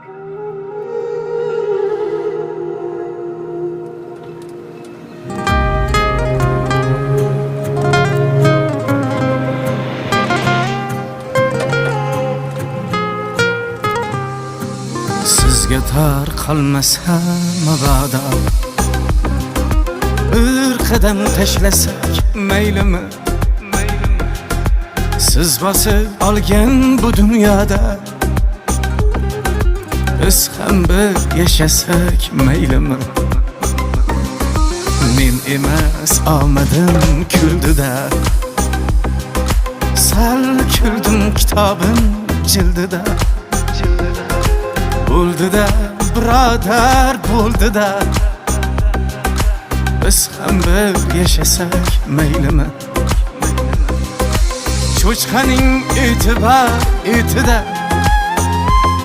Sizga tar qolmasa mabodo bir qadam tashlasak maylimi? Siz bosib olgan bu dunyoda biz ham bir yashasak maylimi? Men emas omadim kuldida, sal kuldim kitobim jildida. Bo'ldi-da, birodar, bo'ldi-da, biz ham bir yashasak maylimi? Cho'chqaning eti bor, etida